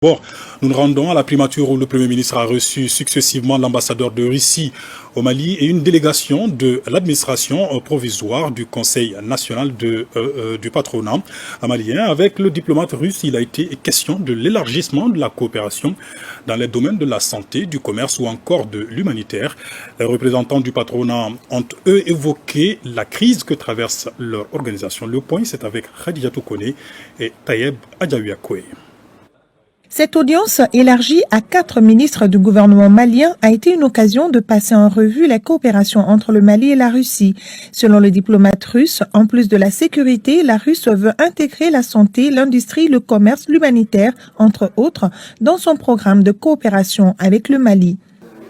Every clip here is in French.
Bon, nous nous rendons à la primature où le Premier ministre a reçu successivement l'ambassadeur de Russie au Mali et une délégation de l'administration provisoire du Conseil national du patronat malien. Avec le diplomate russe, il a été question de l'élargissement de la coopération dans les domaines de la santé, du commerce ou encore de l'humanitaire. Les représentants du patronat ont, eux, évoqué la crise que traverse leur organisation. Le point, c'est avec Khadija Toukone et Tayeb Adjaouiakoé. Cette audience, élargie à 4 ministres du gouvernement malien, a été une occasion de passer en revue la coopération entre le Mali et la Russie. Selon le diplomate russe, en plus de la sécurité, la Russie veut intégrer la santé, l'industrie, le commerce, l'humanitaire, entre autres, dans son programme de coopération avec le Mali.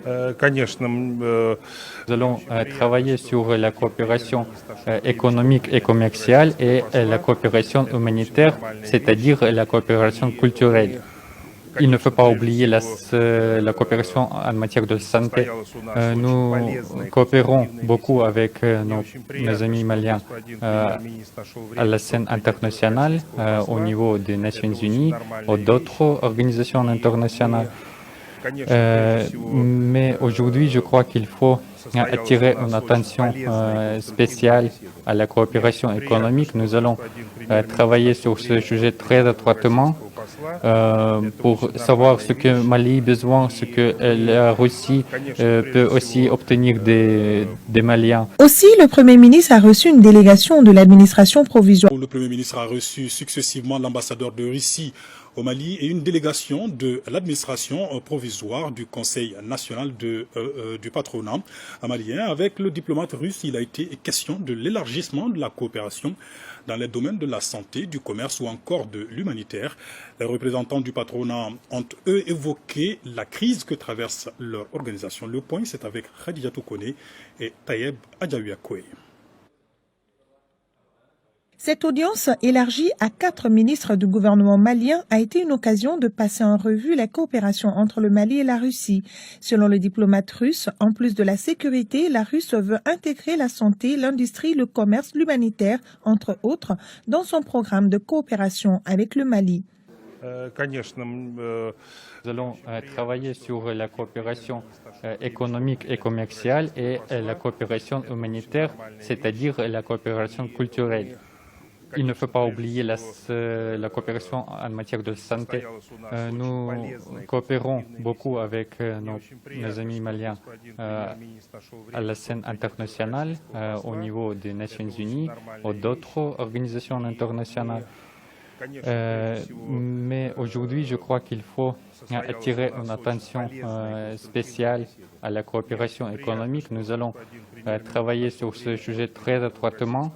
Nous allons travailler sur la coopération économique et commerciale et la coopération humanitaire, c'est-à-dire la coopération culturelle. Il ne faut pas oublier la coopération en matière de santé. Nous coopérons beaucoup avec nos amis maliens à la scène internationale, au niveau des Nations Unies ou d'autres organisations internationales. Mais aujourd'hui, je crois qu'il faut attirer une attention spéciale à la coopération économique. Nous allons travailler sur ce sujet très étroitement pour savoir ce que Mali a besoin, ce que la Russie peut aussi obtenir des Maliens. Aussi, le Premier ministre a reçu une délégation de l'administration provisoire. Le Premier ministre a reçu successivement l'ambassadeur de Russie au Mali et une délégation de l'administration provisoire du Conseil national du patronat malien. Avec le diplomate russe, il a été question de l'élargissement de la coopération dans les domaines de la santé, du commerce ou encore de l'humanitaire. Les représentants du patronat ont, eux, évoqué la crise que traverse leur organisation. Le point, c'est avec Khadija Toukone et Tayeb Adjaouiakoé. Cette audience, élargie à 4 ministres du gouvernement malien, a été une occasion de passer en revue la coopération entre le Mali et la Russie. Selon le diplomate russe, en plus de la sécurité, la Russie veut intégrer la santé, l'industrie, le commerce, l'humanitaire, entre autres, dans son programme de coopération avec le Mali. Nous allons travailler sur la coopération économique et commerciale et la coopération humanitaire, c'est-à-dire la coopération culturelle. Il ne faut pas oublier la coopération en matière de santé. Nous coopérons beaucoup avec nos amis maliens à la scène internationale, au niveau des Nations Unies ou d'autres organisations internationales. Mais aujourd'hui, je crois qu'il faut attirer une attention spéciale à la coopération économique. Nous allons travailler sur ce sujet très étroitement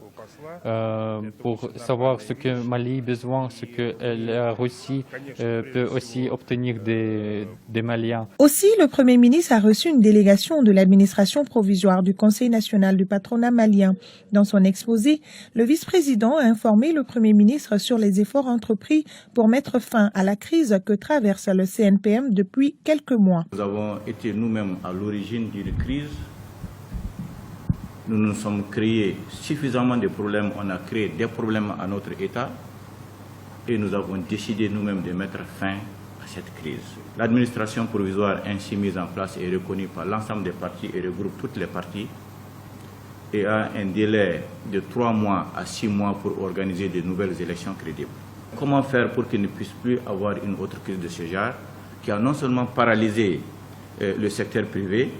pour savoir ce que Mali a besoin, ce que la Russie peut aussi obtenir des Maliens. Aussi, le Premier ministre a reçu une délégation de l'administration provisoire du Conseil national du patronat malien. Dans son exposé, le vice-président a informé le Premier ministre sur les efforts entrepris pour mettre fin à la crise que traverse le CNPM depuis quelques mois. Nous avons été nous-mêmes à l'origine d'une crise. Nous nous sommes créés suffisamment de problèmes, on a créé des problèmes à notre État et nous avons décidé nous-mêmes de mettre fin à cette crise. L'administration provisoire ainsi mise en place est reconnue par l'ensemble des partis et regroupe toutes les parties et a un délai de 3 mois à 6 mois pour organiser de nouvelles élections crédibles. Comment faire pour qu'il ne puisse plus avoir une autre crise de ce genre qui a non seulement paralysé le secteur privé,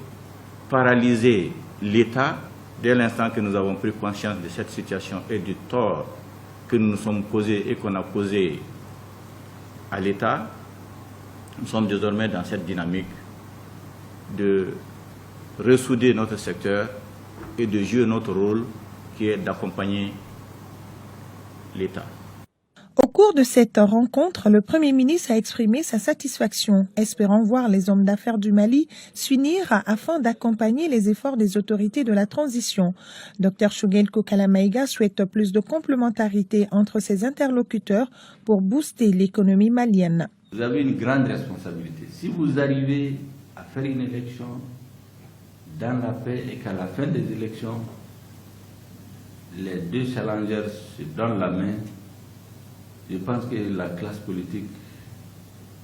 paralysé l'État. Dès l'instant que nous avons pris conscience de cette situation et du tort que nous nous sommes causés et qu'on a causé à l'État, nous sommes désormais dans cette dynamique de ressouder notre secteur et de jouer notre rôle qui est d'accompagner l'État. Au cours de cette rencontre, le Premier ministre a exprimé sa satisfaction, espérant voir les hommes d'affaires du Mali s'unir afin d'accompagner les efforts des autorités de la transition. Dr Choguel Kokalamaïga souhaite plus de complémentarité entre ses interlocuteurs pour booster l'économie malienne. Vous avez une grande responsabilité. Si vous arrivez à faire une élection dans la paix et qu'à la fin des élections, les deux challengers se donnent la main, je pense que la classe politique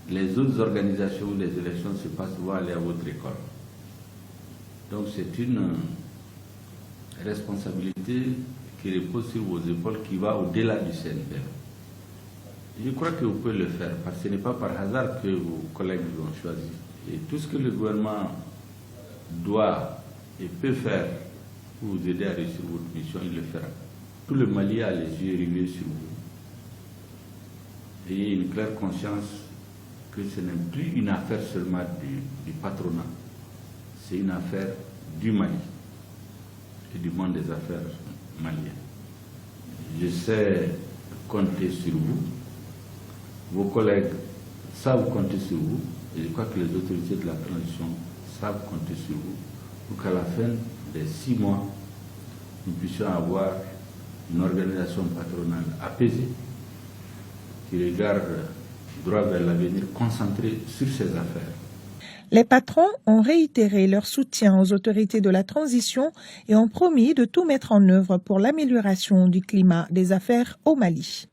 les autres organisations où les élections se passent vont aller à votre école. Donc c'est une responsabilité qui repose sur vos épaules, qui va au-delà du CNPL. Je crois que vous pouvez le faire, parce que ce n'est pas par hasard que vos collègues vous ont choisi. Et tout ce que le gouvernement doit et peut faire pour vous aider à réussir votre mission, il le fera. Tout le Mali a les yeux rivés sur vous. Ayez une claire conscience que ce n'est plus une affaire seulement du patronat, c'est une affaire du Mali et du monde des affaires malien. Je sais compter sur vous, vos collègues savent compter sur vous, et je crois que les autorités de la transition savent compter sur vous, pour qu'à la fin des 6 mois, nous puissions avoir une organisation patronale apaisée, qui regarde droit vers l'avenir, concentrée sur ses affaires. Les patrons ont réitéré leur soutien aux autorités de la transition et ont promis de tout mettre en œuvre pour l'amélioration du climat des affaires au Mali.